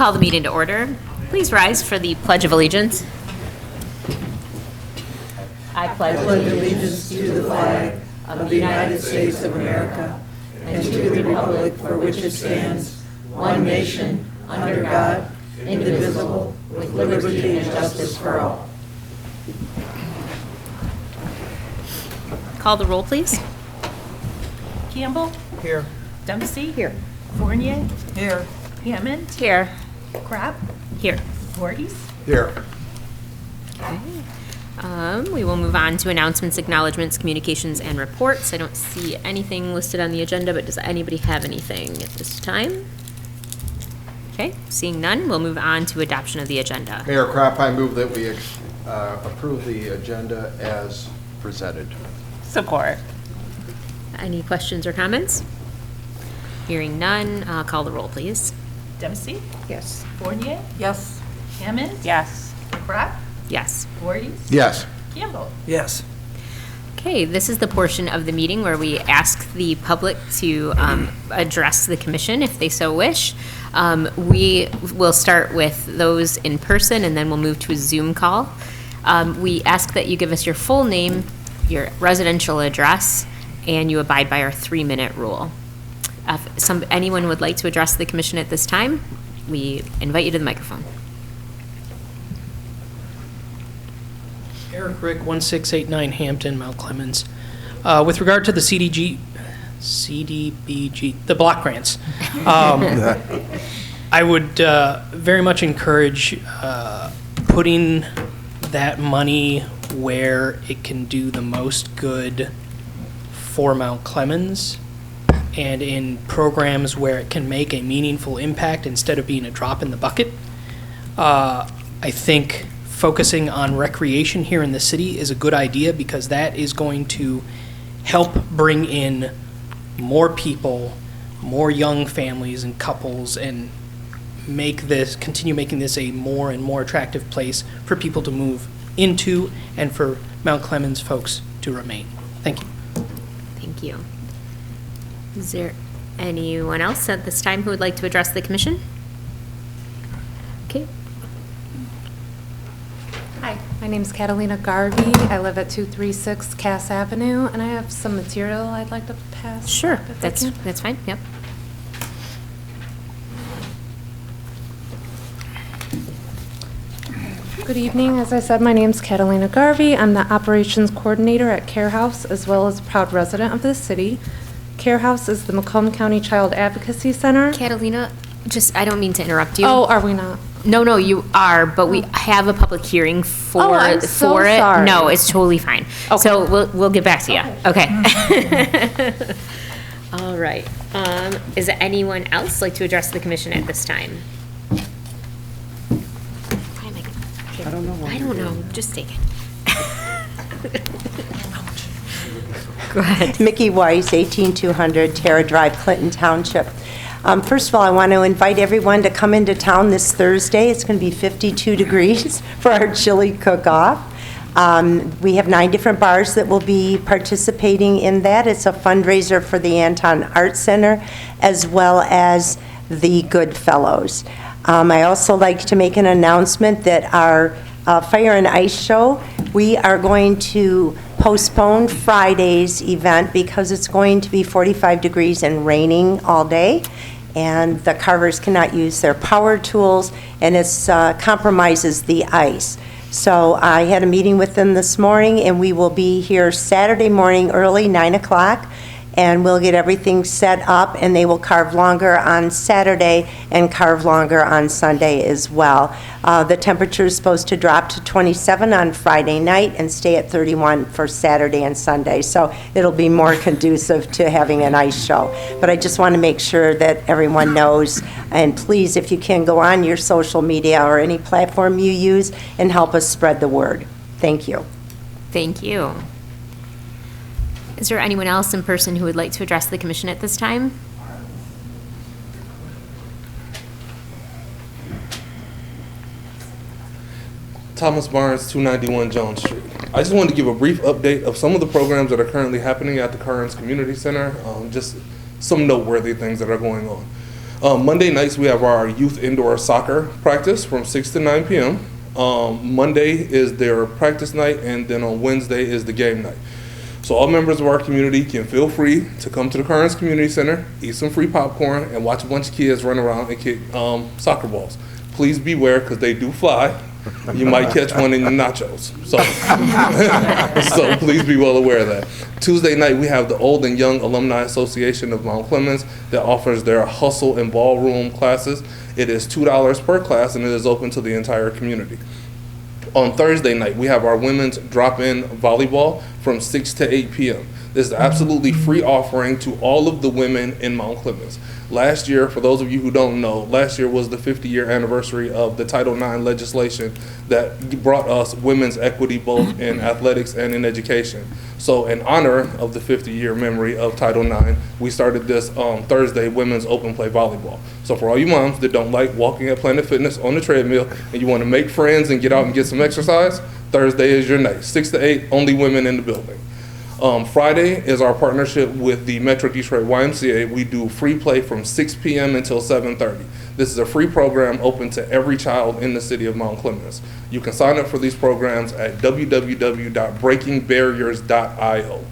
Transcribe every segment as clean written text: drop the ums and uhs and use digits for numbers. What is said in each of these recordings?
call the meeting to order. Please rise for the Pledge of Allegiance. I pledge allegiance to the flag of the United States of America and to the republic for which it stands, one nation, under God, indivisible, with liberty and justice for all. Call the roll, please. Campbell? Here. Dempsey? Here. Fournier? Here. Hammond? Here. Crap? Here. Voorhees? Here. We will move on to announcements, acknowledgements, communications, and reports. I don't see anything listed on the agenda, but does anybody have anything at this time? Okay, seeing none, we'll move on to adoption of the agenda. Mayor Krapp, I move that we approve the agenda as presented. Support. Any questions or comments? Hearing none, call the roll, please. Dempsey? Yes. Fournier? Yes. Hammond? Yes. Crap? Yes. Voorhees? Yes. Campbell? Yes. Okay, this is the portion of the meeting where we ask the public to address the commission if they so wish. We will start with those in person and then we'll move to a Zoom call. We ask that you give us your full name, your residential address, and you abide by our 3-minute rule. If anyone would like to address the commission at this time, we invite you to the microphone. Eric Rick, 1689 Hampton, Mount Clemens. With regard to the CDBG, the block grants, I would very much encourage putting that money where it can do the most good for Mount Clemens and in programs where it can make a meaningful impact instead of being a drop in the bucket. I think focusing on recreation here in the city is a good idea because that is going to help bring in more people, more young families and couples, and continue making this a more and more attractive place for people to move into and for Mount Clemens folks to remain. Thank you. Thank you. Is there anyone else at this time who would like to address the commission? Okay. Hi, my name's Catalina Garvey. I live at 236 Cass Avenue, and I have some material I'd like to pass. Sure, if I can. that's fine, yep. Good evening. As I said, my name's Catalina Garvey. I'm the operations coordinator at Care House, as well as a proud resident of this city. Care House is the Macomb County Child Advocacy Center. Catalina, I don't mean to interrupt you. Oh, are we not? No, you are, but we have a public hearing for I'm so it. sorry. No, it's totally fine. Okay. So we'll get back to you. Okay. All right. Is there anyone else like to address the commission at this time? I don't know. I don't know. Just take it. Go ahead. Mickey Weiss, 18200 Terra Drive, Clinton Township. First of all, I want to invite everyone to come into town this Thursday. It's going to be 52 degrees for our chili cook-off. We have 9 different bars that will be participating in that. It's a fundraiser for the Anton Art Center as well as the Good Fellows. I also like to make an announcement that our Fire and Ice Show, we are going to postpone Friday's event because it's going to be 45 degrees and raining all day, and the carvers cannot use their power tools, and it compromises the ice. So I had a meeting with them this morning, and we will be here Saturday morning early, 9 o'clock, and we'll get everything set up, and they will carve longer on Saturday and carve longer on Sunday as well. The temperature is supposed to drop to 27 on Friday night and stay at 31 for Saturday and Sunday, so it'll be more conducive to having an ice show. But I just want to make sure that everyone knows, and please, if you can, go on your social media or any platform you use and help us spread the word. Thank you. Thank you. Is there anyone else in person who would like to address the commission at this time? Thomas Barnes, 291 Jones Street. I just wanted to give a brief update of some of the programs that are currently happening at the Currens Community Center, just some noteworthy things that are going on. Monday nights, we have our youth indoor soccer practice from 6 to 9 p.m. Monday is their practice night, and then on Wednesday is the game night. So all members of our community can feel free to come to the Kearns Community Center, eat some free popcorn, and watch a bunch of kids run around and kick soccer balls. Please beware, because they do fly. You might catch one in your nachos. So, so please be well aware of that. Tuesday night, we have the Old and Young Alumni Association of Mount Clemens that offers their hustle and ballroom classes. It is $2 per class, and it is open to the entire community. On Thursday night, we have our women's drop-in volleyball from 6 to 8 p.m. This is absolutely free offering to all of the women in Mount Clemens. Last year, for those of you who don't know, last year was the 50-year anniversary of the Title IX legislation that brought us women's equity both in athletics and in education. So in honor of the 50-year memory of Title IX, we started this Thursday women's open play volleyball. So for all you moms that don't like walking at Planet Fitness on the treadmill and you want to make friends and get out and get some exercise, Thursday is your night. 6 to 8, only women in the building. Friday is our partnership with the Metro Detroit YMCA. We do free play from 6 p.m. until 7:30. This is a free program open to every child in the city of Mount Clemens. You can sign up for these programs at www.breakingbarriers.io.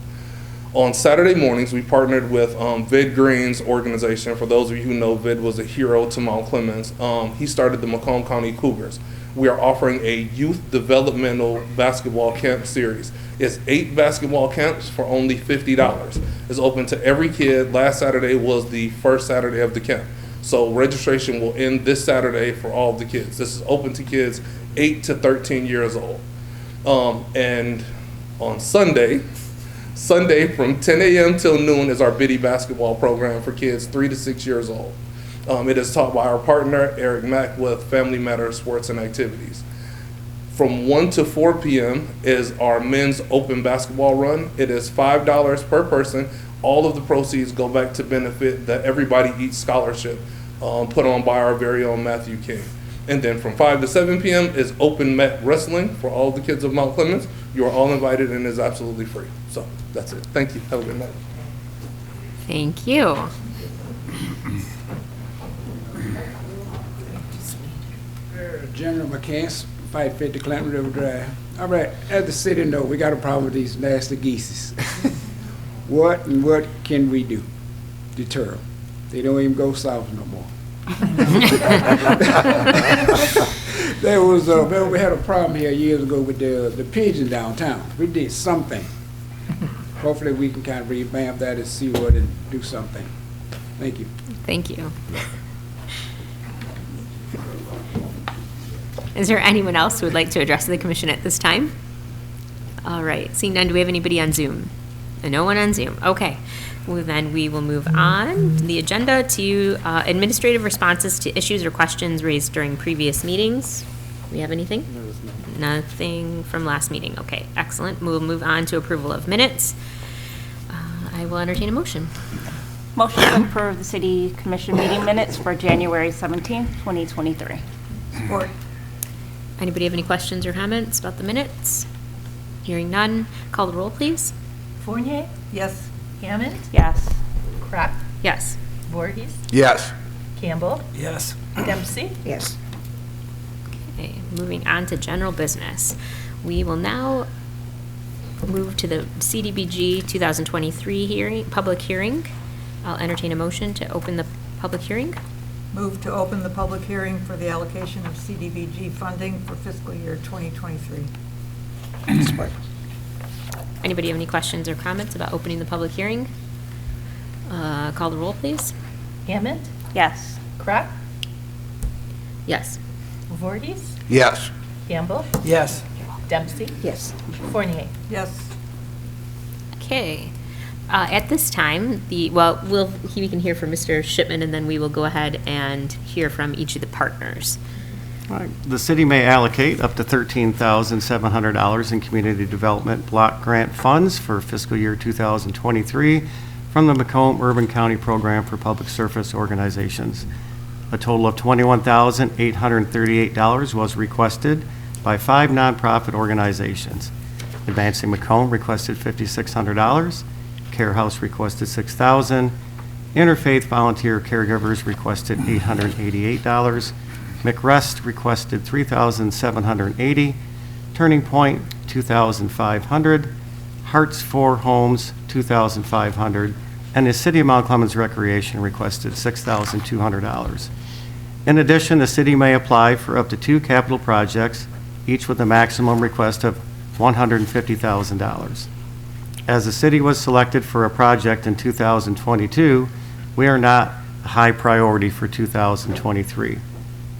On Saturday mornings, we partnered with Vid Green's organization. For those of you who know, Vid was a hero to Mount Clemens. He started the Macomb County Cougars. We are offering a youth developmental basketball camp series. It's 8 basketball camps for only $50. It's open to every kid. Last Saturday was the first Saturday of the camp. So registration will end this Saturday for all of the kids. This is open to kids 8 to 13 years old. And on Sunday from 10 a.m. till noon is our Biddy basketball program for kids 3 to 6 years old. It is taught by our partner, Eric Mack, with Family Matters Sports and Activities. From 1 to 4 p.m. is our men's open basketball run. It is $5 per person. All of the proceeds go back to benefit the Everybody Eats scholarship put on by our very own Matthew King. And then from 5 to 7 p.m. is open mat wrestling for all the kids of Mount Clemens. You are all invited and is absolutely free. So that's it. Thank you. Have a good night. Thank you. General McCants, 550 Clinton River Drive. All right, as the city know, we got a problem with these nasty geese. What can we do? Deter them. They don't even go south no more. There was remember we had a problem here years ago with the pigeon downtown. We did something. Hopefully we can kind of revamp that and see what and do something. Thank you. Thank you. Is there anyone else who would like to address the commission at this time? All right, seeing none, do we have anybody on Zoom? No one on Zoom. Okay. Well, then we will move on the agenda to administrative responses to issues or questions raised during previous meetings. We have anything? Nothing from last meeting. Okay, excellent. We'll move on to approval of minutes. I will entertain a motion. Motion to approve the city commission meeting minutes for January 17th, 2023. Support. Anybody have any questions or comments about the minutes? Hearing none, call the roll, please. Fournier, Yes. Hammond, Yes. Crop, Yes. Voorhees, Yes. Campbell, Yes. Dempsey. Yes. Okay, moving on to general business. We will now move to the CDBG 2023 public hearing. I'll entertain a motion to open the public hearing. Move to open the public hearing for the allocation of CDBG funding for fiscal year 2023. Support. Anybody have any questions or comments about opening the public hearing? Call the roll, please. Hammond, Yes. Crop, Yes. Voorhees, Yes. Campbell, Yes. Dempsey, Yes. Fournier. Yes. Okay. At this time, we can hear from Mr. Shipman, and then we will go ahead and hear from each of the partners. All right. The city may allocate up to $13,700 in community development block grant funds for fiscal year 2023 from the Macomb Urban County Program for Public Service Organizations. A total of $21,838 was requested by 5 nonprofit organizations. Advancing Macomb requested $5,600, Care House requested $6,000, Interfaith Volunteer Caregivers requested $888. McRest requested $3,780. Turning Point, $2,500. Hearts for Homes, $2,500. And the City of Mount Clemens Recreation requested $6,200. In addition, the city may apply for up to 2 capital projects, each with a maximum request of $150,000. As the city was selected for a project in 2022, we are not a high priority for 2023.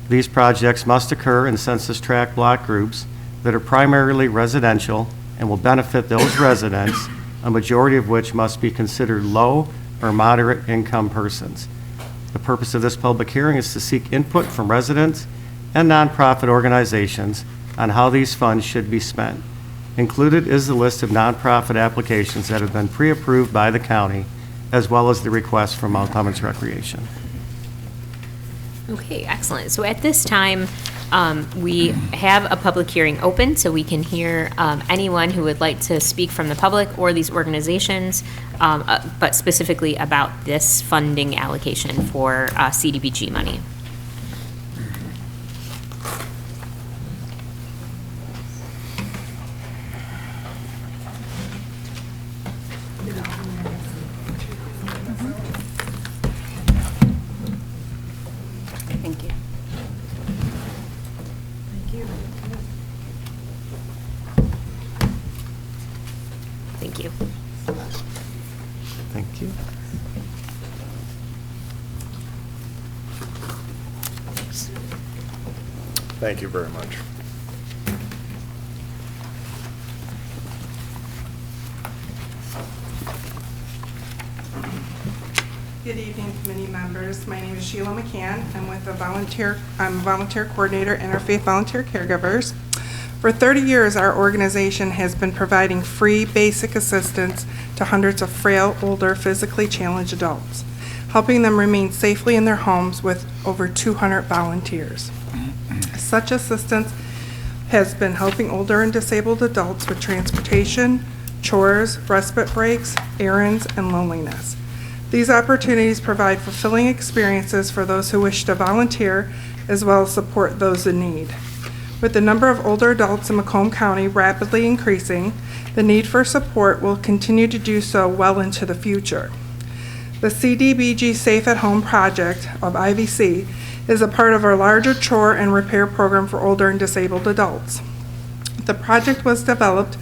These projects must occur in census tract block groups that are primarily residential and will benefit those residents, a majority of which must be considered low or moderate income persons. The purpose of this public hearing is to seek input from residents and nonprofit organizations on how these funds should be spent. Included is the list of nonprofit applications that have been pre-approved by the county, as well as the request from Mount Clemens Recreation. Okay, excellent. So at this time, we have a public hearing open, so we can hear anyone who would like to speak from the public or these organizations, but specifically about this funding allocation for CDBG money. Thank you. Thank you. Thank you. Thank you very much. Good evening, committee members. My name is Sheila McCann. I'm with I'm a volunteer coordinator, Interfaith Volunteer Caregivers. For 30 years, our organization has been providing free basic assistance to hundreds of frail, older, physically challenged adults, helping them remain safely in their homes with over 200 volunteers. Such assistance has been helping older and disabled adults with transportation, chores, respite breaks, errands, and loneliness. These opportunities provide fulfilling experiences for those who wish to volunteer, as well as support those in need. With the number of older adults in Macomb County rapidly increasing, the need for support will continue to do so well into the future. The CDBG Safe at Home project of IVC is a part of our larger chore and repair program for older and disabled adults. The project was developed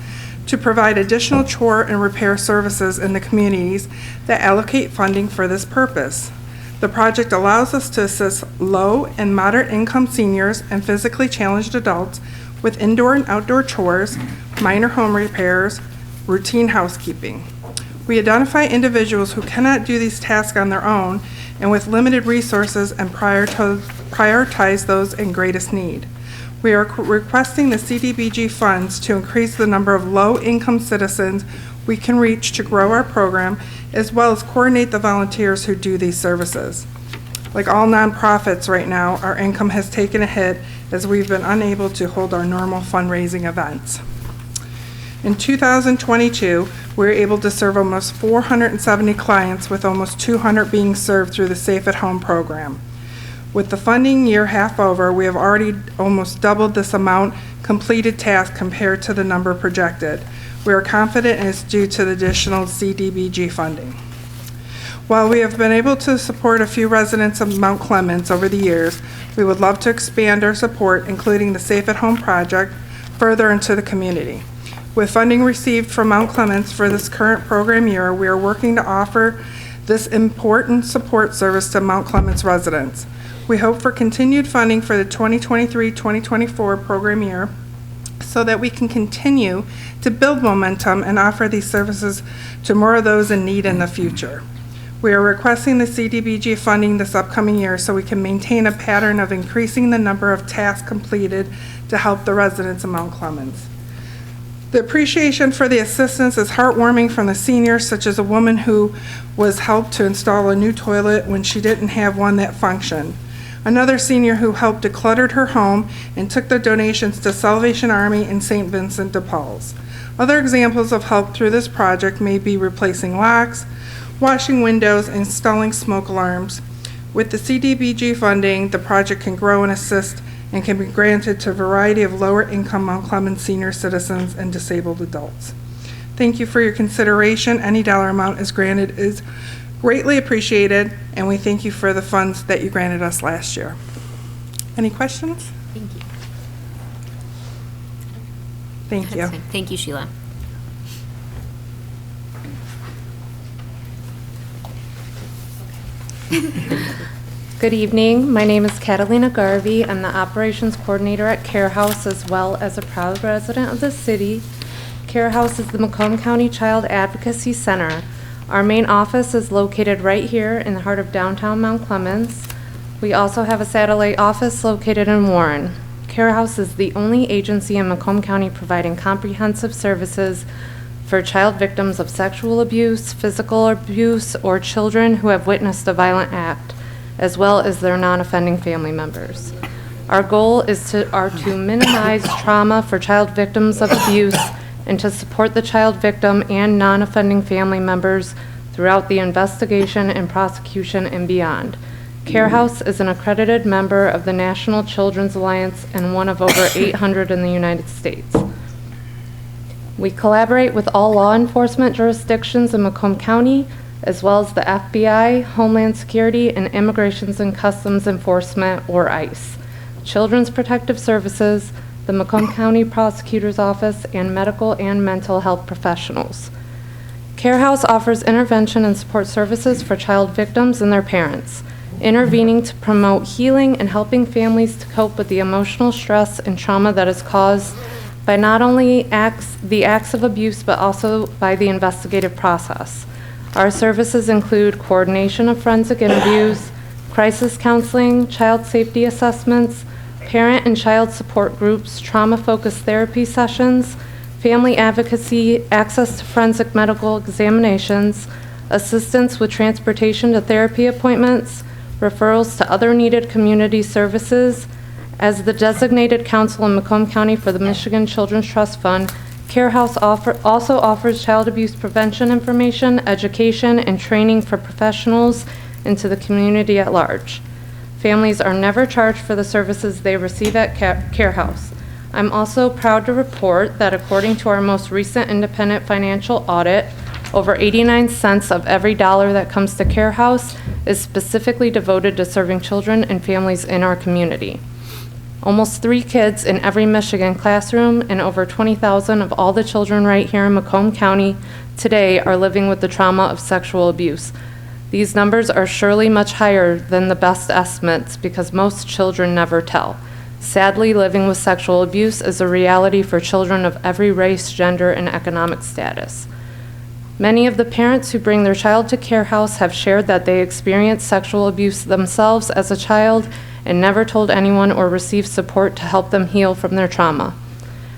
to provide additional chore and repair services in the communities that allocate funding for this purpose. The project allows us to assist low and moderate income seniors and physically challenged adults with indoor and outdoor chores, minor home repairs, routine housekeeping. We identify individuals who cannot do these tasks on their own and with limited resources and prioritize those in greatest need. We are requesting the CDBG funds to increase the number of low-income citizens we can reach to grow our program, as well as coordinate the volunteers who do these services. Like all nonprofits right now, our income has taken a hit as we've been unable to hold our normal fundraising events. In 2022, we were able to serve almost 470 clients, with almost 200 being served through the Safe at Home program. With the funding year half over, we have already almost doubled this amount completed task compared to the number projected. We are confident it is due to the additional CDBG funding. While we have been able to support a few residents of Mount Clemens over the years, we would love to expand our support, including the Safe at Home project, further into the community. With funding received from Mount Clemens for this current program year, we are working to offer this important support service to Mount Clemens residents. We hope for continued funding for the 2023-2024 program year so that we can continue to build momentum and offer these services to more of those in need in the future. We are requesting the CDBG funding this upcoming year so we can maintain a pattern of increasing the number of tasks completed to help the residents of Mount Clemens. The appreciation for the assistance is heartwarming from the seniors, such as a woman who was helped to install a new toilet when she didn't have one that functioned. Another senior who helped decluttered her home and took the donations to Salvation Army and St. Vincent de Paul's. Other examples of help through this project may be replacing locks, washing windows, and installing smoke alarms. With the CDBG funding, the project can grow and assist and can be granted to a variety of lower-income Mount Clemens senior citizens and disabled adults. Thank you for your consideration. Any dollar amount is granted is greatly appreciated, and we thank you for the funds that you granted us last year. Any questions? Thank you. Thank you. That's fine. Thank you, Sheila. Good evening. My name is Catalina Garvey. I'm the Operations Coordinator at Care House as well as a proud resident of the city. Care House is the Macomb County Child Advocacy Center. Our main office is located right here in the heart of downtown Mount Clemens. We also have a satellite office located in Warren. Care House is the only agency in Macomb County providing comprehensive services for child victims of sexual abuse, physical abuse, or children who have witnessed a violent act, as well as their non-offending family members. Our goal is to minimize trauma for child victims of abuse and to support the child victim and non-offending family members throughout the investigation and prosecution and beyond. Care House is an accredited member of the National Children's Alliance and one of over 800 in the United States. We collaborate with all law enforcement jurisdictions in Macomb County, as well as the FBI, Homeland Security, and Immigrations and Customs Enforcement, or ICE, Children's Protective Services, the Macomb County Prosecutor's Office, and medical and mental health professionals. Care House offers intervention and support services for child victims and their parents, intervening to promote healing and helping families to cope with the emotional stress and trauma that is caused by not only the acts of abuse, but also by the investigative process. Our services include coordination of forensic interviews, crisis counseling, child safety assessments, parent and child support groups, trauma-focused therapy sessions, family advocacy, access to forensic medical examinations, assistance with transportation to therapy appointments, referrals to other needed community services. As the designated counsel in Macomb County for the Michigan Children's Trust Fund, Care House also offers child abuse prevention information, education, and training for professionals and to the community at large. Families are never charged for the services they receive at Care House. I'm also proud to report that according to our most recent independent financial audit, over 89 cents of every dollar that comes to Care House is specifically devoted to serving children and families in our community. Almost 3 kids in every Michigan classroom and over 20,000 of all the children right here in Macomb County today are living with the trauma of sexual abuse. These numbers are surely much higher than the best estimates because most children never tell. Sadly, living with sexual abuse is a reality for children of every race, gender, and economic status. Many of the parents who bring their child to Care House have shared that they experienced sexual abuse themselves as a child and never told anyone or received support to help them heal from their trauma.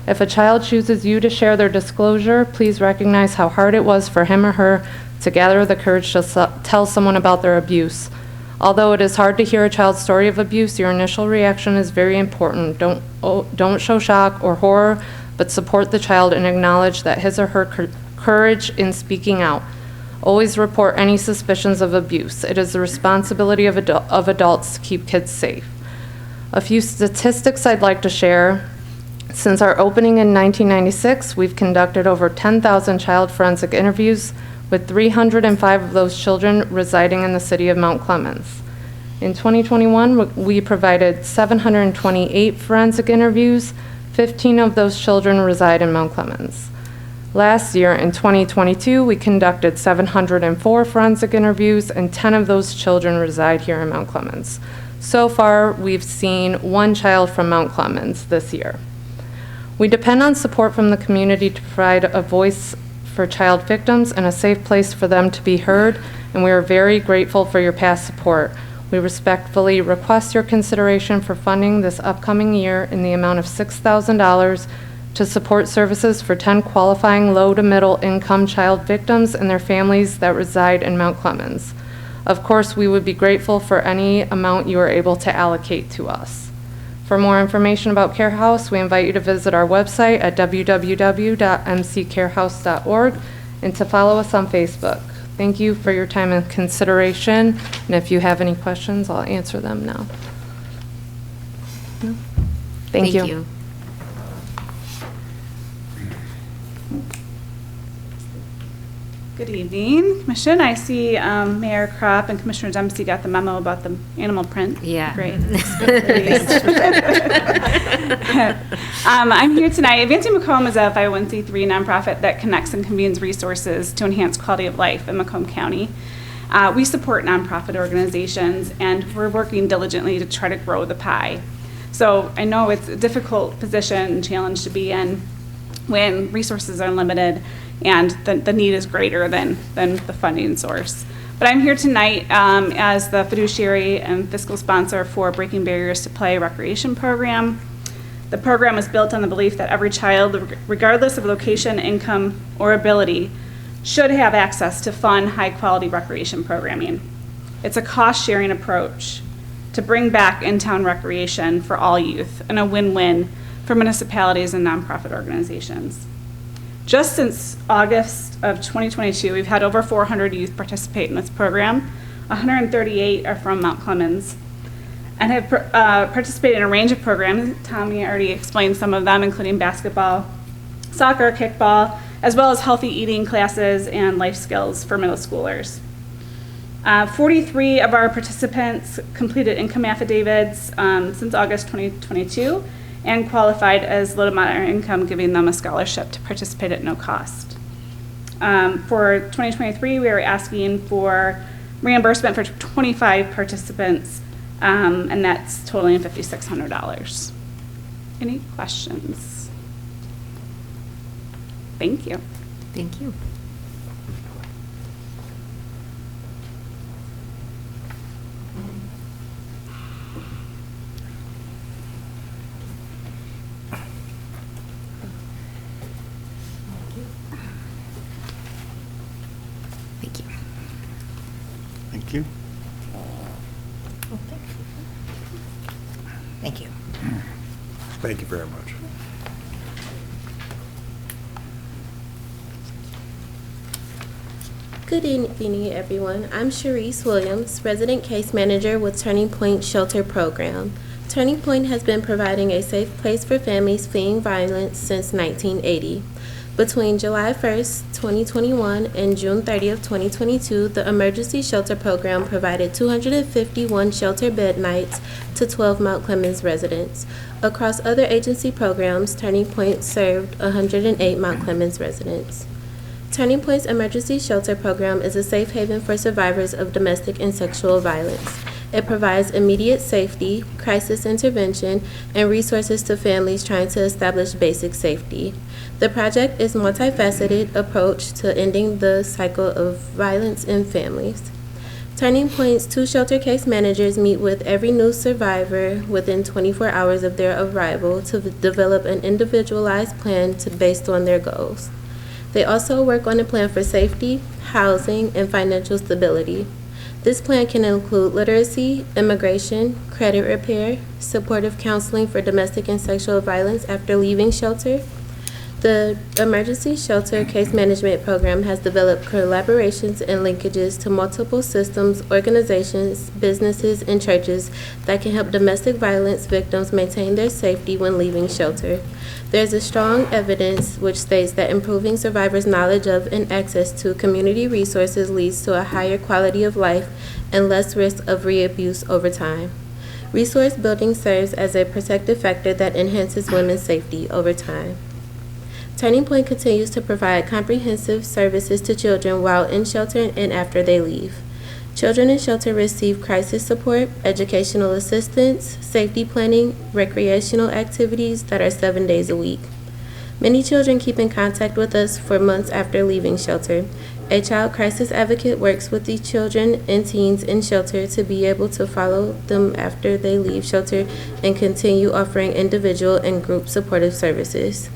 If a child chooses you to share their disclosure, please recognize how hard it was for him or her to gather the courage to tell someone about their abuse. Although it is hard to hear a child's story of abuse, your initial reaction is very important. Don't show shock or horror, but support the child and acknowledge that his or her courage in speaking out. Always report any suspicions of abuse. It is the responsibility of adults to keep kids safe. A few statistics I'd like to share. Since our opening in 1996, we've conducted over 10,000 child forensic interviews, with 305 of those children residing in the city of Mount Clemens. In 2021, we provided 728 forensic interviews. 15 of those children reside in Mount Clemens. Last year, in 2022, we conducted 704 forensic interviews, and 10 of those children reside here in Mount Clemens. So far, we've seen 1 child from Mount Clemens this year. We depend on support from the community to provide a voice for child victims and a safe place for them to be heard, and we are very grateful for your past support. We respectfully request your consideration for funding this upcoming year in the amount of $6,000 to support services for 10 qualifying low to middle income child victims and their families that reside in Mount Clemens. Of course, we would be grateful for any amount you are able to allocate to us. For more information about Care House, we invite you to visit our website at www.mccarehouse.org and to follow us on Facebook. Thank you for your time and consideration, and if you have any questions, I'll answer them now. No? Thank you. Good evening, Commission. I see Mayor Kropp and Commissioner Dempsey got the memo about the animal print. Yeah. Great. I'm here tonight. Advancing Macomb is a 501c3 nonprofit that connects and convenes resources to enhance quality of life in Macomb County. We support nonprofit organizations, and we're working diligently to try to grow the pie. So I know it's a difficult position and challenge to be in when resources are limited and the need is greater than the funding source. But I'm here tonight as the fiduciary and fiscal sponsor for Breaking Barriers to Play recreation program. The program is built on the belief that every child, regardless of location, income, or ability, should have access to fun, high-quality recreation programming. It's a cost-sharing approach to bring back in-town recreation for all youth and a win-win for municipalities and nonprofit organizations. Just since August of 2022, we've had over 400 youth participate in this program. 138 are from Mount Clemens and have participated in a range of programs. Tommy already explained some of them, including basketball, soccer, kickball, as well as healthy eating classes and life skills for middle schoolers. 43 of our participants completed income affidavits since August 2022 and qualified as low to moderate income, giving them a scholarship to participate at no cost. For 2023, we are asking for reimbursement for 25 participants, and that's totaling $5,600. Any questions? Thank you. Thank you. Thank you. Thank you. Thank you very much. Good evening, everyone. I'm Sharice Williams, Resident Case Manager with Turning Point Shelter Program. Turning Point has been providing a safe place for families fleeing violence since 1980. Between July 1st, 2021 and June 30th, 2022, the Emergency Shelter Program provided 251 shelter bed nights to 12 Mount Clemens residents. Across other agency programs, Turning Point served 108 Mount Clemens residents. Turning Point's Emergency Shelter Program is a safe haven for survivors of domestic and sexual violence. It provides immediate safety, crisis intervention, and resources to families trying to establish basic safety. The project is a multifaceted approach to ending the cycle of violence in families. Turning Point's 2 shelter case managers meet with every new survivor within 24 hours of their arrival to develop an individualized plan based on their goals. They also work on a plan for safety, housing, and financial stability. This plan can include literacy, immigration, credit repair, supportive counseling for domestic and sexual violence after leaving shelter. The Emergency Shelter Case Management Program has developed collaborations and linkages to multiple systems, organizations, businesses, and churches that can help domestic violence victims maintain their safety when leaving shelter. There's a strong evidence which states that improving survivors' knowledge of and access to community resources leads to a higher quality of life and less risk of reabuse over time. Resource building serves as a protective factor that enhances women's safety over time. Turning Point continues to provide comprehensive services to children while in shelter and after they leave. Children in shelter receive crisis support, educational assistance, safety planning, recreational activities that are 7 days a week. Many children keep in contact with us for months after leaving shelter. A child crisis advocate works with the children and teens in shelter to be able to follow them after they leave shelter and continue offering individual and group supportive services.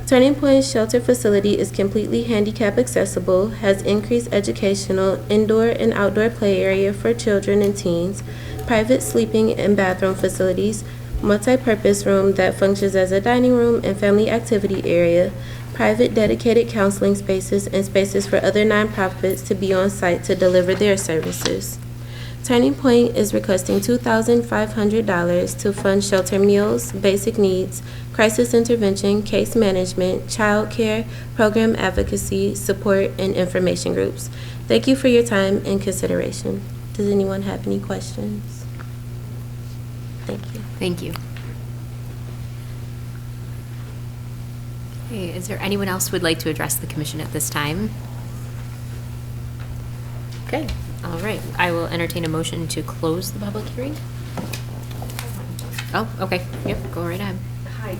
Turning Point Shelter Facility is completely handicap accessible, has increased educational, indoor and outdoor play area for children and teens, private sleeping and bathroom facilities, multi-purpose room that functions as a dining room and family activity area, private dedicated counseling spaces, and spaces for other nonprofits to be on site to deliver their services. Turning Point is requesting $2,500 to fund shelter meals, basic needs, crisis intervention, case management, child care, program advocacy, support, and information groups. Thank you for your time and consideration. Does anyone have any questions? Thank you. Thank you. Okay, is there anyone else who would like to address the commission at this time? Okay, all right. I will entertain a motion to close the public hearing. Oh, okay. Yep, go right ahead. Hi.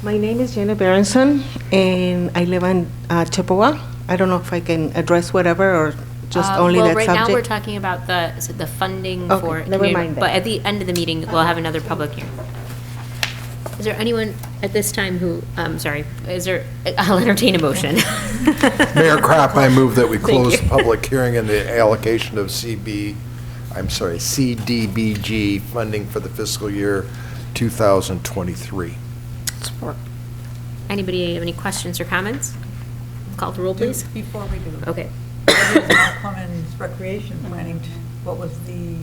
My name is Jenna Berenson, and I live in Chippewa. I don't know if I can address whatever or just only that subject. Well, right now we're talking about the funding Okay, for never community, mind that. but at the end of the meeting, we'll have another public hearing. Is there anyone at this time who, I'll entertain a motion. Mayor Kropp, I move that we Thank close you. the public hearing and the allocation of CDBG funding for the fiscal year 2023. Support. Anybody have any questions or comments? Call the roll, please. Before we do. Okay. Clemens Recreation Planning, what was the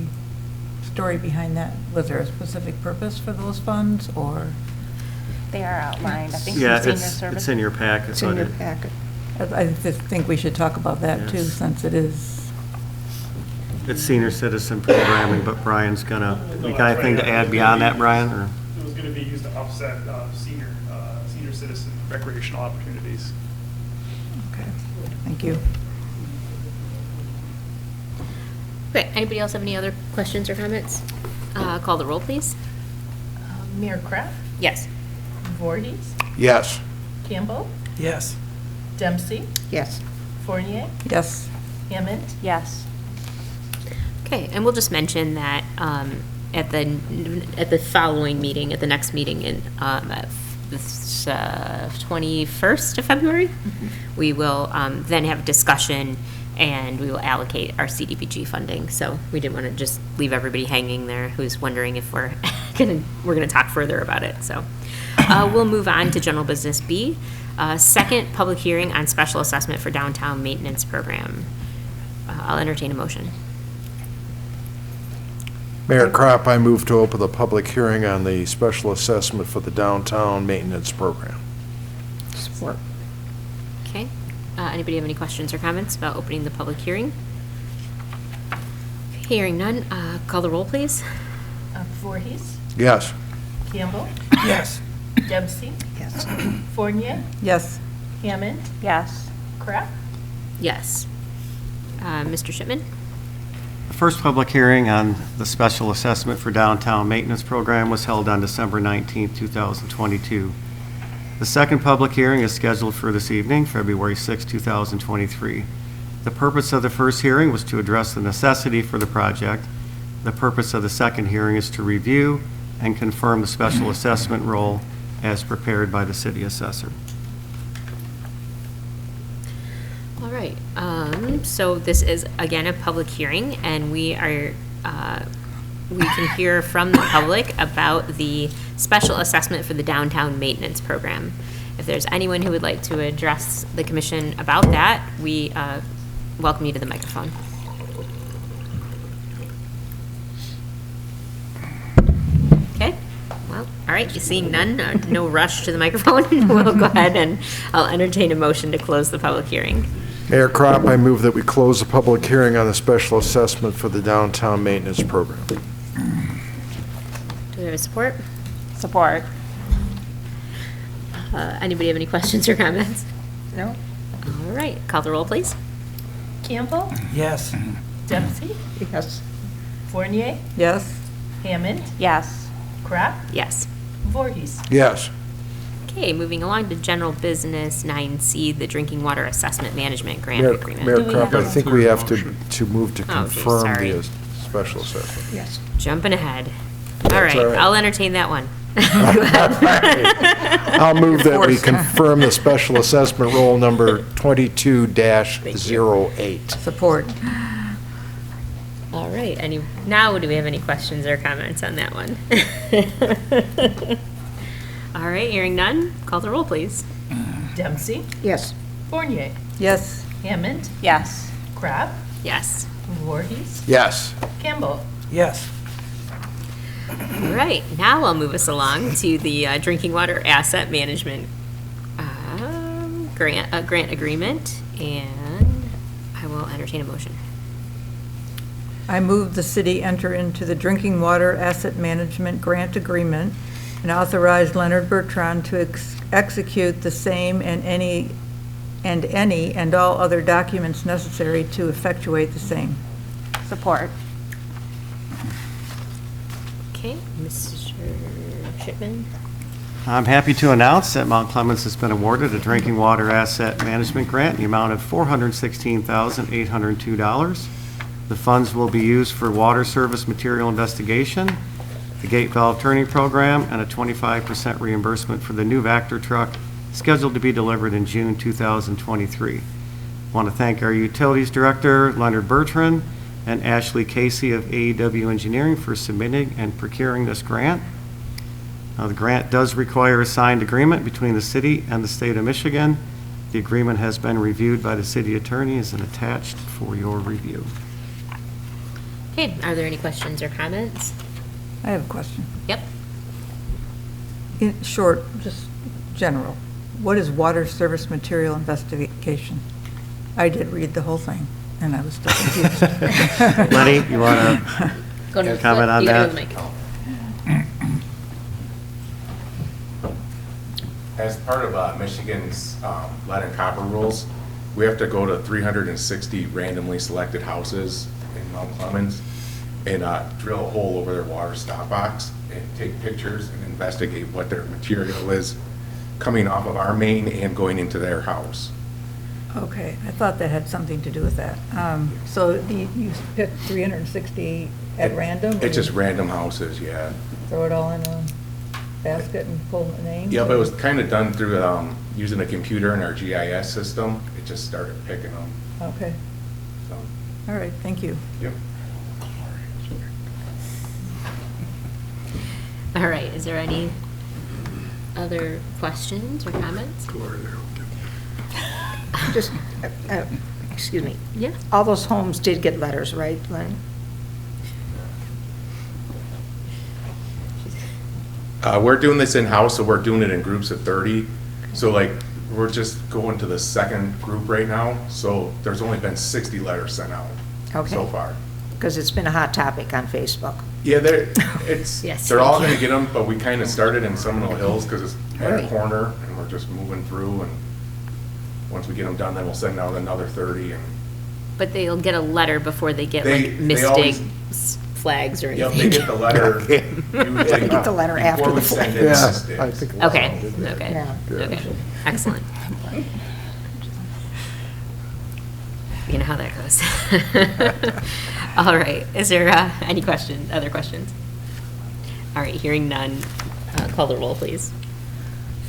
story behind that? Was there a specific purpose for those funds, or? They are outlined, I think, Yeah, for senior it's services. in your packet. It's in your packet. I just think we should talk about that too, Yes. since it is. It's senior citizen programming, but Brian's gonna, you got anything to add beyond that, Brian, or? It was going to be used to offset senior citizen recreational opportunities. Okay, thank you. Okay, anybody else have any other questions or comments? Call the roll, please. Mayor Kraft, Yes. Voorhees, Yes. Campbell, Yes. Dempsey, Yes. Fournier, Yes. Hammond, Yes. Okay, and we'll just mention that at the following meeting, at the next meeting in this 21st of February, we will then have a discussion and we will allocate our CDBG funding. So we didn't want to just leave everybody hanging there who's wondering if we're gonna talk further about it. So we'll move on to general business B. Second public hearing on special assessment for downtown maintenance program. I'll entertain a motion. Mayor Kropp, I move to open the public hearing on the special assessment for the downtown maintenance program. Support. Okay. Anybody have any questions or comments about opening the public hearing? Hearing none, call the roll, please. Voorhees, Yes. Campbell, Yes. Dempsey, Yes. Fournier, Yes. Hammond, Yes. Kraft, Yes. Mr. Shipman? The first public hearing on the special assessment for downtown maintenance program was held on December 19, 2022. The second public hearing is scheduled for this evening, February 6, 2023. The purpose of the first hearing was to address the necessity for the project. The purpose of the second hearing is to review and confirm the special assessment roll as prepared by the city assessor. All right, so this is, again, a public hearing, and we can hear from the public about the special assessment for the downtown maintenance program. If there's anyone who would like to address the commission about that, we welcome you to the microphone. Okay, well, all right, you seeing none, no rush to the microphone, we'll go ahead and I'll entertain a motion to close the public hearing. Mayor Kropp, I move that we close the public hearing on the special assessment for the downtown maintenance program. Do we have a support? Support. Anybody have any questions or comments? No. All right, call the roll, please. Campbell, Yes. Dempsey, Yes. Fournier, Yes. Hammond, Yes. Kraft, Yes. Voorhees. Yes. Okay, moving along to general business 9C, the drinking water assessment management grant Mayor agreement. Kropp, I think we have to move to Oh, geez, confirm sorry. the special assessment. Yes. Jumping ahead. All That's right, all right. I'll entertain that one. I'll move that we confirm the special assessment roll number 22-08. Support. All right, now do we have any questions or comments on that one? All right, hearing none, call the roll, please. Dempsey, Yes. Fournier, Yes. Hammond, Yes. Crab, Yes. Voorhees, Yes. Campbell. Yes. All right, now I'll move us along to the drinking water asset management grant agreement, and I will entertain a motion. I move the city enter into the drinking water asset management grant agreement and authorize Leonard Bertrand to execute the same and any and all other documents necessary to effectuate the same. Support. Okay, Mr. Shipman? I'm happy to announce that Mount Clemens has been awarded a drinking water asset management grant in the amount of $416,802. The funds will be used for water service material investigation, the gate valve turning program, and a 25% reimbursement for the new Vector truck scheduled to be delivered in June 2023. I want to thank our Utilities Director, Leonard Bertrand, and Ashley Casey of AEW Engineering for submitting and procuring this grant. The grant does require a signed agreement between the city and the state of Michigan. The agreement has been reviewed by the city attorney and attached for your review. Okay, are there any questions or comments? I have a question. Yep. In short, just general, what is water service material investigation? I did read the whole thing, and I was still confused. Lenny, you want to comment on that? As part of Michigan's lead and copper rules, we have to go to 360 randomly selected houses in Mount Clemens and drill a hole over their water stop box and take pictures and investigate what their material is coming off of our main and going into their house. Okay, I thought that had something to do with that. So you picked 360 at random? It's just random houses, yeah. Throw it all in a basket and pull the names? Yep, it was kind of done through using a computer in our GIS system. It just started picking them. Okay. So. All right, thank you. Yep. All right, is there any other questions or comments? Just, excuse me. Yeah. All those homes did get letters, right, Len? We're doing this in-house, so we're doing it in groups of 30. So like, we're just going to the second group right now. So there's only been 60 letters sent out so far. Because it's been a hot topic on Facebook. Yeah, it's Yes, they're all thank going you. to get them, but we kind of started in Seminole Hills because it's at a corner, and we're just moving through. And once we get them done, then we'll send out another 30. And But they'll get a letter before they get They like always- mistig flags or Yep, anything. they get the letter. Usually They get the letter after before the we send flag. it, Yeah, mistakes. I think. Okay, okay, Yeah. okay, excellent. You know how that goes. All right, is there any other questions? All right, hearing none, call the roll, please.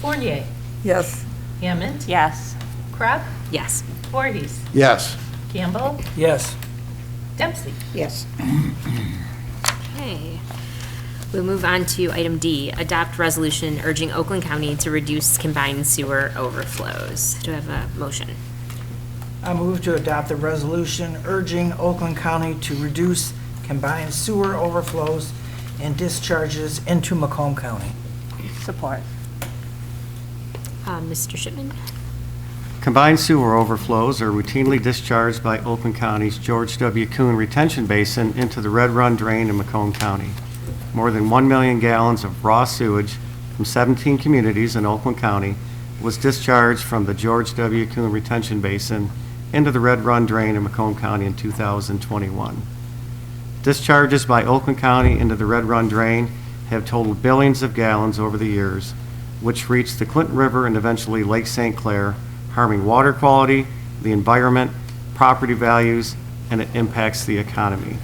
Fournier, Yes. Hammond, Yes. Crab, Yes. Voorhees, Yes. Campbell, Yes. Dempsey. Yes. Okay. We'll move on to item D, adopt resolution urging Oakland County to reduce combined sewer overflows. Do I have a motion? I move to adopt a resolution urging Oakland County to reduce combined sewer overflows and discharges into Macomb County. Support. Mr. Shipman? Combined sewer overflows are routinely discharged by Oakland County's George W. Kuhn Retention Basin into the Red Run Drain in Macomb County. More than 1 million gallons of raw sewage from 17 communities in Oakland County was discharged from the George W. Kuhn Retention Basin into the Red Run Drain in Macomb County in 2021. Discharges by Oakland County into the Red Run Drain have totaled billions of gallons over the years, which reached the Clinton River and eventually Lake St. Clair, harming water quality, the environment, property values, and it impacts the economy.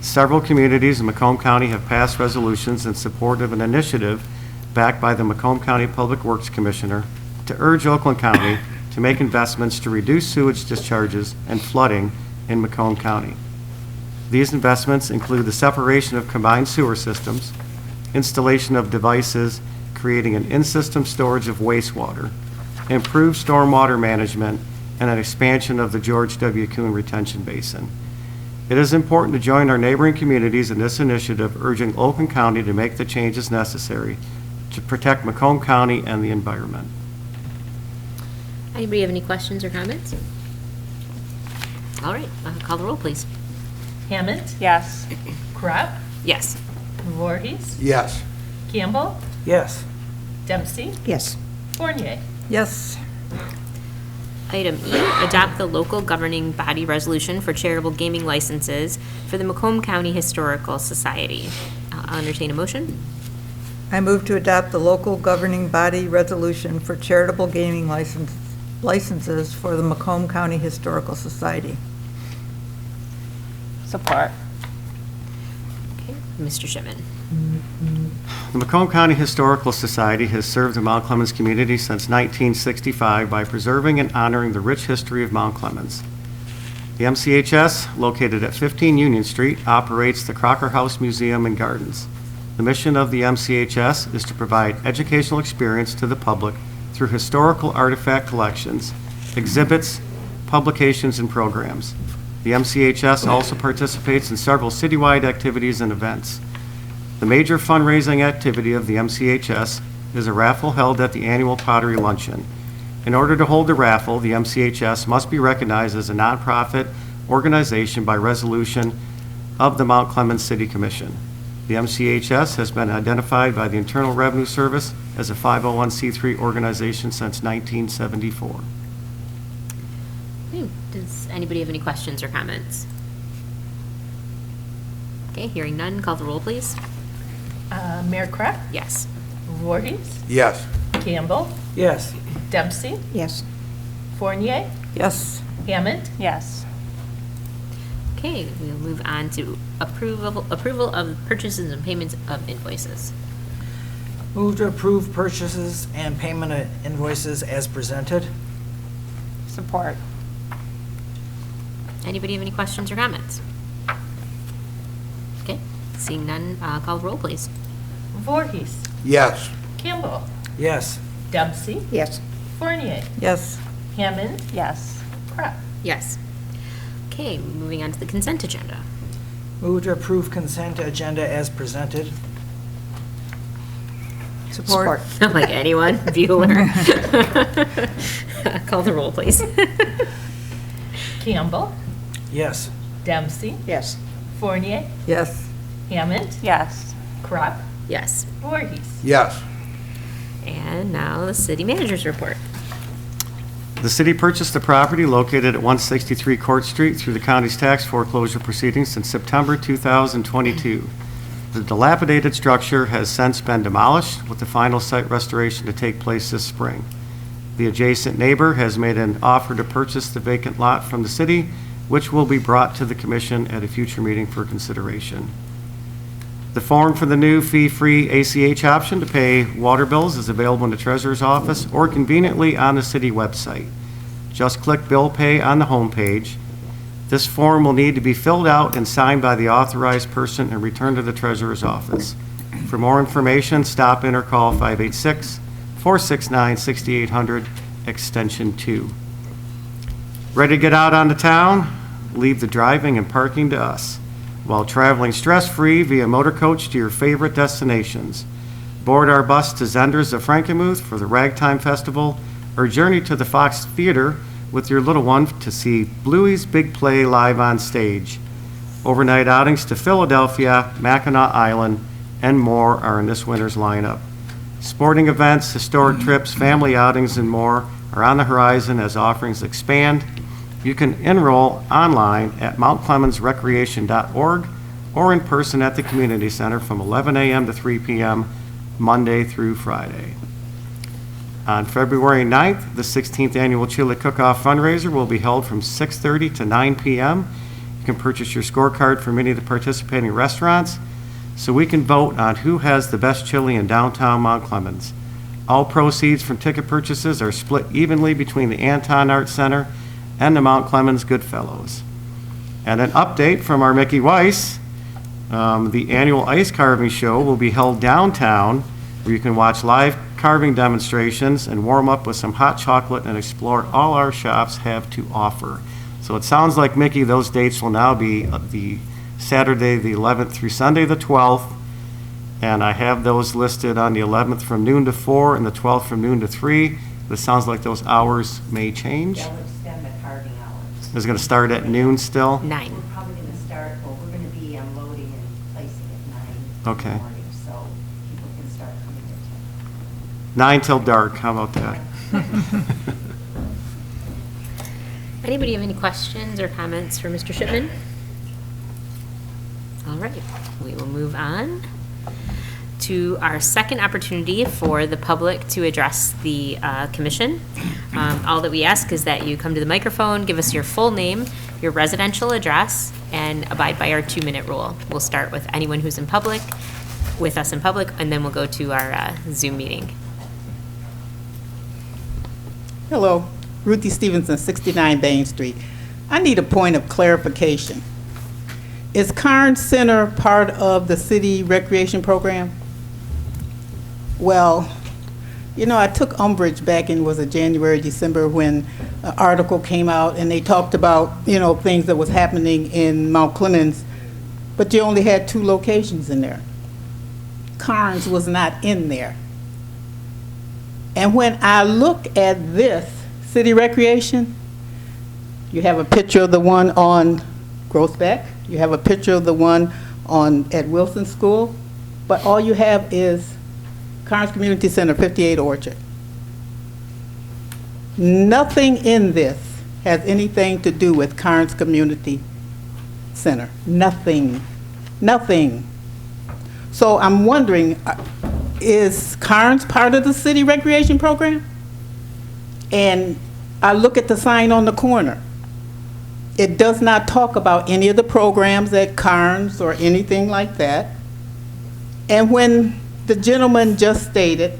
Several communities in Macomb County have passed resolutions in support of an initiative backed by the Macomb County Public Works Commissioner to urge Oakland County to make investments to reduce sewage discharges and flooding in Macomb County. These investments include the separation of combined sewer systems, installation of devices creating an in-system storage of wastewater, improved stormwater management, and an expansion of the George W. Kuhn Retention Basin. It is important to join our neighboring communities in this initiative, urging Oakland County to make the changes necessary to protect Macomb County and the environment. Anybody have any questions or comments? All right, call the roll, please. Hammond, Yes. Crop, Yes. Voorhees, Yes. Campbell, Yes. Dempsey, Yes. Fournier. Yes. Item E, adopt the local governing body resolution for charitable gaming licenses for the Macomb County Historical Society. I'll entertain a motion. I move to adopt the local governing body resolution for charitable gaming licenses for the Macomb County Historical Society. Support. Okay, Mr. Shipman. The Macomb County Historical Society has served the Mount Clemens community since 1965 by preserving and honoring the rich history of Mount Clemens. The MCHS, located at 15 Union Street, operates the Crocker House Museum and Gardens. The mission of the MCHS is to provide educational experience to the public through historical artifact collections, exhibits, publications, and programs. The MCHS also participates in several citywide activities and events. The major fundraising activity of the MCHS is a raffle held at the annual Pottery Luncheon. In order to hold the raffle, the MCHS must be recognized as a nonprofit organization by resolution of the Mount Clemens City Commission. The MCHS has been identified by the Internal Revenue Service as a 501c3 organization since 1974. Okay, does anybody have any questions or comments? Okay, hearing none, call the roll, please. Mayor Crop, Yes. Voorhees, Yes. Campbell, Yes. Dempsey, Yes. Fournier, Yes. Hammond, Yes. Okay, we'll move on to approval of purchases and payments of invoices. Move to approve purchases and payment of invoices as presented. Support. Anybody have any questions or comments? Okay, seeing none, call the roll, please. Voorhees, Yes. Campbell, Yes. Dempsey, Yes. Fournier, Yes. Hammond, Yes. Crop. Yes. Okay, moving on to the consent agenda. Move to approve consent agenda as presented. Support. Not like anyone, Bueller. Call the roll, please. Campbell, Yes. Dempsey, Yes. Fournier, Yes. Hammond, Yes. Crop, Yes. Voorhees. Yes. And now the city manager's report. The city purchased the property located at 163 Court Street through the county's tax foreclosure proceedings in September 2022. The dilapidated structure has since been demolished, with the final site restoration to take place this spring. The adjacent neighbor has made an offer to purchase the vacant lot from the city, which will be brought to the commission at a future meeting for consideration. The form for the new fee-free ACH option to pay water bills is available in the treasurer's office or conveniently on the city website. Just click Bill Pay on the home page. This form will need to be filled out and signed by the authorized person and returned to the treasurer's office. For more information, stop in or call 586-469-6800, extension 2. Ready to get out on the town? Leave the driving and parking to us. While traveling stress-free via motor coach to your favorite destinations. Board our bus to Zender's of Frankenmuth for the Ragtime Festival, or journey to the Fox Theater with your little one to see Bluey's Big Play live on stage. Overnight outings to Philadelphia, Mackinac Island, and more are in this winter's lineup. Sporting events, historic trips, family outings, and more are on the horizon as offerings expand. You can enroll online at mountclemensrecreation.org or in person at the community center from 11 a.m. to 3 p.m. Monday through Friday. On February 9th, the 16th annual Chili Cook-Off fundraiser will be held from 6:30 to 9 p.m. You can purchase your scorecard from any of the participating restaurants so we can vote on who has the best chili in downtown Mount Clemens. All proceeds from ticket purchases are split evenly between the Anton Arts Center and the Mount Clemens Goodfellows. And an update from our Mickey Weiss, the annual ice carving show will be held downtown, where you can watch live carving demonstrations, and warm up with some hot chocolate and explore all our shops have to offer. So it sounds like, Mickey, those dates will now be the Saturday, the 11th through Sunday, the 12th. And I have those listed on the 11th from noon to 4 and the 12th from noon to 3. It sounds like those hours may change. They'll extend the carving hours. It's going to start at noon still? 9. We're probably going to start, well, we're going to be unloading and placing at 9 in Okay. the morning, so people can start coming at 10. 9 till dark, how about that? Anybody have any questions or comments for Mr. Shipman? All right, we will move on to our second opportunity for the public to address the commission. All that we ask is that you come to the microphone, give us your full name, your residential address, and abide by our 2-minute rule. We'll start with anyone who's in public, with us in public, and then we'll go to our Zoom meeting. Hello, Ruthie Stevenson, 69 Bain Street. I need a point of clarification. Is Carnes Center part of the city recreation program? Well, you know, I took umbrage back in, was it January, December, when an article came out and they talked about, you know, things that was happening in Mount Clemens, but you only had 2 locations in there. Carnes was not in there. And when I look at this city recreation, you have a picture of the one on Grossbeck, you have a picture of the one at Wilson School, but all you have is Carnes Community Center, 58 Orchard. Nothing in this has anything to do with Carnes Community Center. Nothing. Nothing. So I'm wondering, is Carnes part of the city recreation program? And I look at the sign on the corner. It does not talk about any of the programs at Carnes or anything like that. And when the gentleman just stated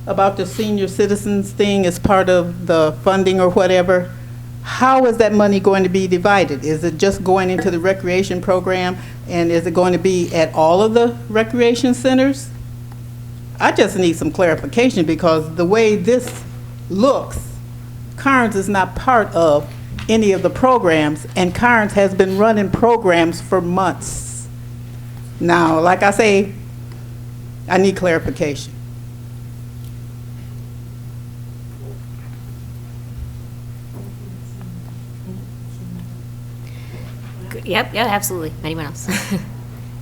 about the senior citizens thing as part of the funding or whatever, how is that money going to be divided? Is it just going into the recreation program, and is it going to be at all of the recreation centers? I just need some clarification, because the way this looks, Carnes is not part of any of the programs, and Carnes has been running programs for months. Now, like I say, I need clarification. Yep, yeah, absolutely. Anyone else?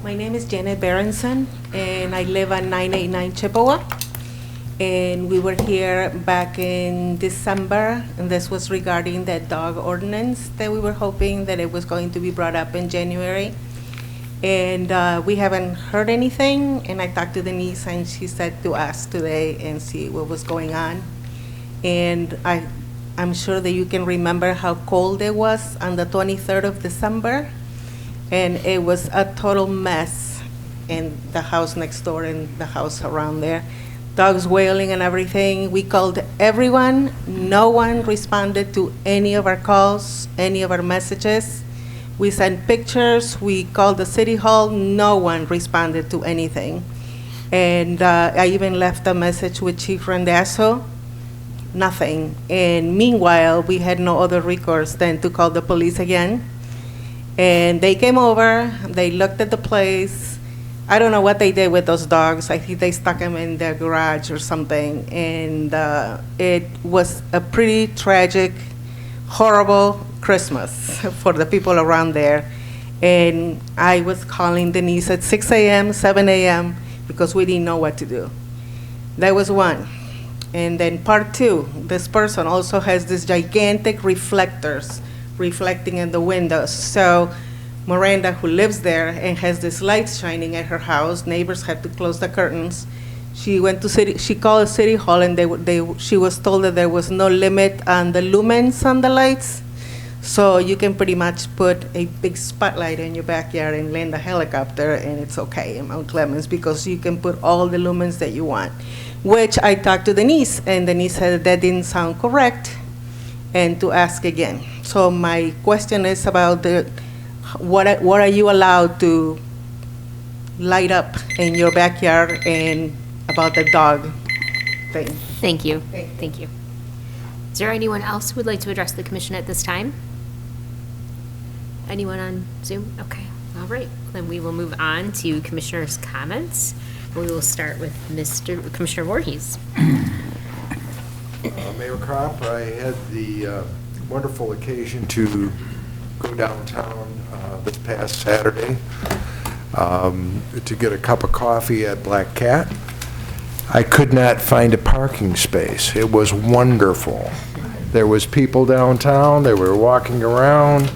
My name is Janet Berenson, and I live on 989 Chippewa. And we were here back in December, and this was regarding that dog ordinance that we were hoping that it was going to be brought up in January. And we haven't heard anything, and I talked to Denise, and she said to ask today and see what was going on. And I'm sure that you can remember how cold it was on the 23rd of December, and it was a total mess in the house next door and the house around there. Dogs wailing and everything. We called everyone. No one responded to any of our calls, any of our messages. We sent pictures. We called the city hall. No one responded to anything. And I even left a message with Chief Randazzo. Nothing. And meanwhile, we had no other recourse than to call the police again. And they came over. They looked at the place. I don't know what they did with those dogs. I think they stuck them in their garage or something. And it was a pretty tragic, horrible Christmas for the people around there. And I was calling Denise at 6 a.m., 7 a.m., because we didn't know what to do. That was one. And then part 2, this person also has these gigantic reflectors reflecting in the windows. So Miranda, who lives there and has these lights shining at her house, neighbors had to close the curtains. She went to she called City Hall, and she was told that there was no limit on the lumens on the lights. So you can pretty much put a big spotlight in your backyard and land a helicopter, and it's okay in Mount Clemens, because you can put all the lumens that you want. Which I talked to Denise, and Denise said that didn't sound correct, and to ask again. So my question is about what are you allowed to light up in your backyard, and about the dog Thank you. Thank you. Is there anyone else who would like to address the commission at this time? Anyone on Zoom? Okay, all right. Then we will move on to commissioners' comments. We will start with Commissioner Voorhees. Mayor Crop, I had the wonderful occasion to go downtown this past Saturday to get a cup of coffee at Black Cat. I could not find a parking space. It was wonderful. There was people downtown, they were walking around.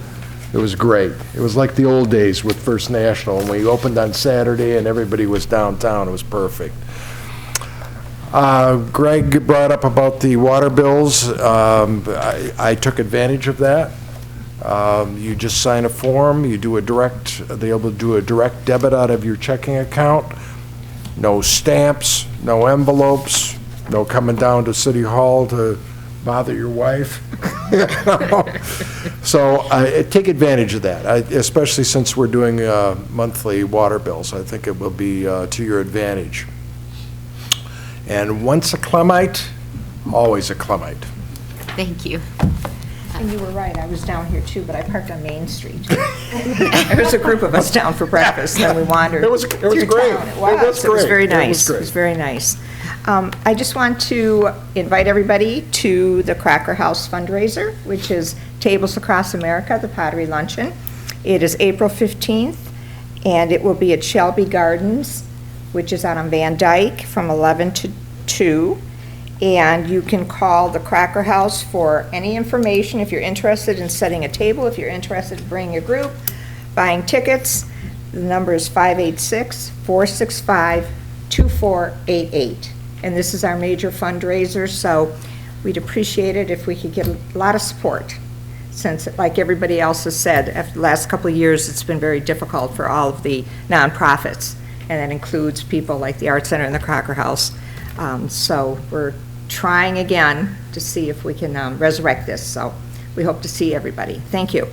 It was great. It was like the old days with First National, when we opened on Saturday and everybody was downtown. It was perfect. Greg brought up about the water bills. I took advantage of that. You just sign a form, you do they're able to do a direct debit out of your checking account. No stamps, no envelopes, no coming down to City Hall to bother your wife. So take advantage of that, especially since we're doing monthly water bills. I think it will be to your advantage. And once a Clemite, always a Clemite. Thank you. And you were right, I was down here too, but I parked on Main Street. There was a group of us down for breakfast, and we wandered It was through great. town. It was It was great. very It was nice. It great. was very nice. I just want to invite everybody to the Cracker House fundraiser, which is Tables Across America, the Pottery Luncheon. It is April 15th, and it will be at Shelby Gardens, which is out on Van Dyke, from 11 to 2. And you can call the Cracker House for any information if you're interested in setting a table, if you're interested in bringing a group, buying tickets. The number is 586-465-2488. And this is our major fundraiser, so we'd appreciate it if we could get a lot of support, since, like everybody else has said, after the last couple of years, it's been very difficult for all of the nonprofits, and that includes people like the Art Center and the Cracker House. So we're trying again to see if we can resurrect this, so we hope to see everybody. Thank you.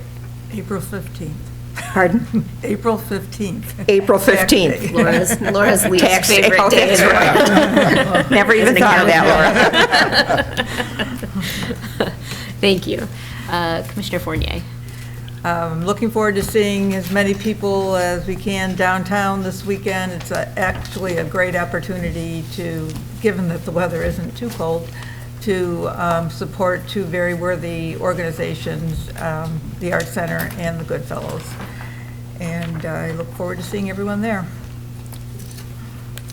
April 15th. Pardon? April 15th. April 15th. Laura's least Tax day. favorite Oh, day. that's right. Never even thought of that, Laura. Thank you. Commissioner Fournier. Looking forward to seeing as many people as we can downtown this weekend. It's actually a great opportunity to, given that the weather isn't too cold, to support two very worthy organizations, the Art Center and the Goodfellows. And I look forward to seeing everyone there.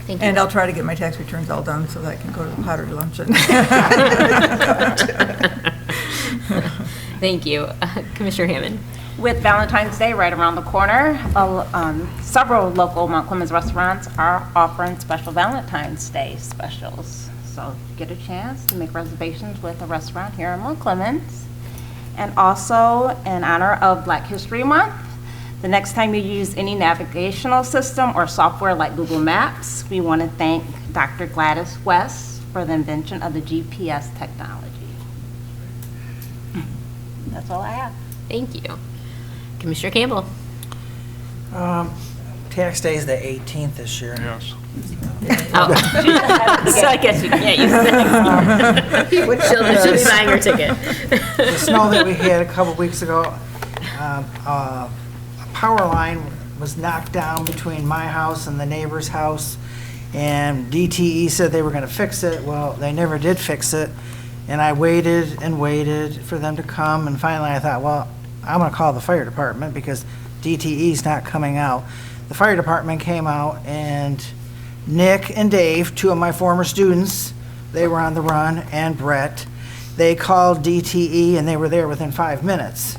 Thank you. And I'll try to get my tax returns all done so that I can go to the pottery luncheon. Thank you. Commissioner Hammond. With Valentine's Day right around the corner, several local Mount Clemens restaurants are offering special Valentine's Day specials. So get a chance to make reservations with a restaurant here in Mount Clemens. And also, in honor of Black History Month, the next time you use any navigational system or software like Google Maps, we want to thank Dr. Gladys West for the invention of the GPS technology. That's all I have. Thank you. Commissioner Campbell. Tax day is the 18th this year. Yes. Oh. So I guess you can't use that. She'll be buying her ticket. The snow that we had a couple weeks ago, a power line was knocked down between my house and the neighbor's house, and DTE said they were going to fix it. Well, they never did fix it, and I waited and waited for them to come, and finally I thought, well, I'm going to call the fire department because DTE's not coming out. The fire department came out, and Nick and Dave, two of my former students, they were on the run, and Brett, they called DTE, and they were there within 5 minutes.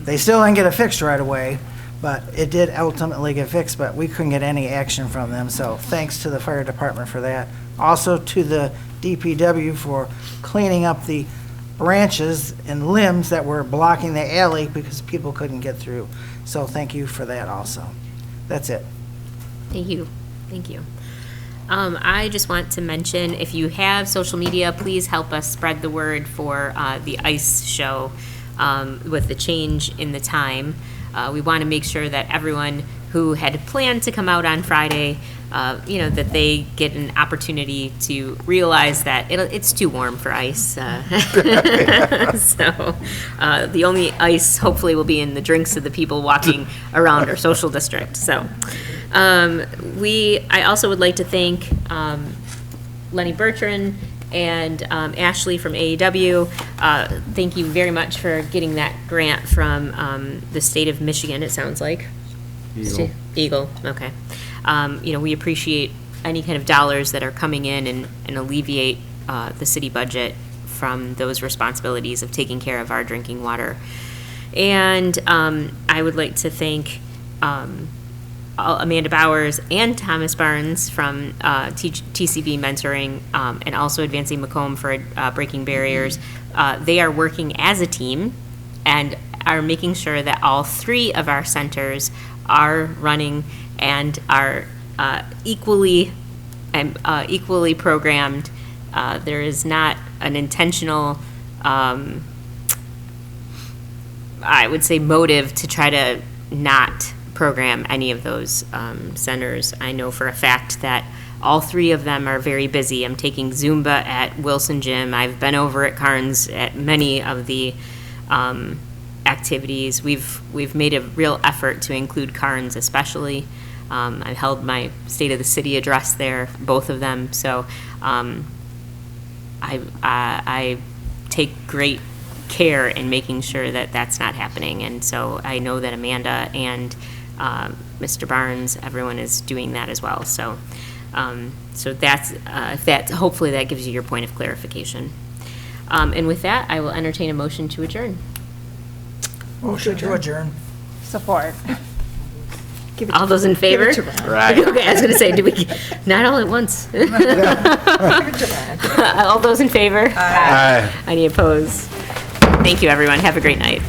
They still didn't get it fixed right away, but it did ultimately get fixed, but we couldn't get any action from them, so thanks to the fire department for that. Also to the DPW for cleaning up the branches and limbs that were blocking the alley because people couldn't get through. So thank you for that also. That's it. Thank you. Thank you. I just want to mention, if you have social media, please help us spread the word for the ice show with the change in the time. We want to make sure that everyone who had planned to come out on Friday, that they get an opportunity to realize that it's too warm for ice. So the only ice hopefully will be in the drinks of the people walking around our social district. So I also would like to thank Lenny Bertrand and Ashley from AEW. Thank you very much for getting that grant from the state of Michigan, it sounds like. Eagle, okay. We appreciate any kind of dollars that are coming in and alleviate the city budget from those responsibilities of taking care of our drinking water. And I would like to thank Amanda Bowers and Thomas Barnes from TCB Mentoring and also Advancing Macomb for Breaking Barriers. They are working as a team and are making sure that all 3 of our centers are running and are equally programmed. There is not an intentional, I would say, motive to try to not program any of those centers. I know for a fact that all 3 of them are very busy. I'm taking Zumba at Wilson Gym. I've been over at Carnes at many of the activities. We've made a real effort to include Carnes especially. I held my State of the City address there, both of them. So I take great care in making sure that that's not happening. And so I know that Amanda and Mr. Barnes, everyone is doing that as well. So that's hopefully that gives you your point of clarification. And with that, I will entertain a motion to adjourn. Motion to adjourn. Support. All those in favor? Right. Okay, I was going to say, not all at once. All those in favor? Aye. Any opposed? Thank you, everyone. Have a great night.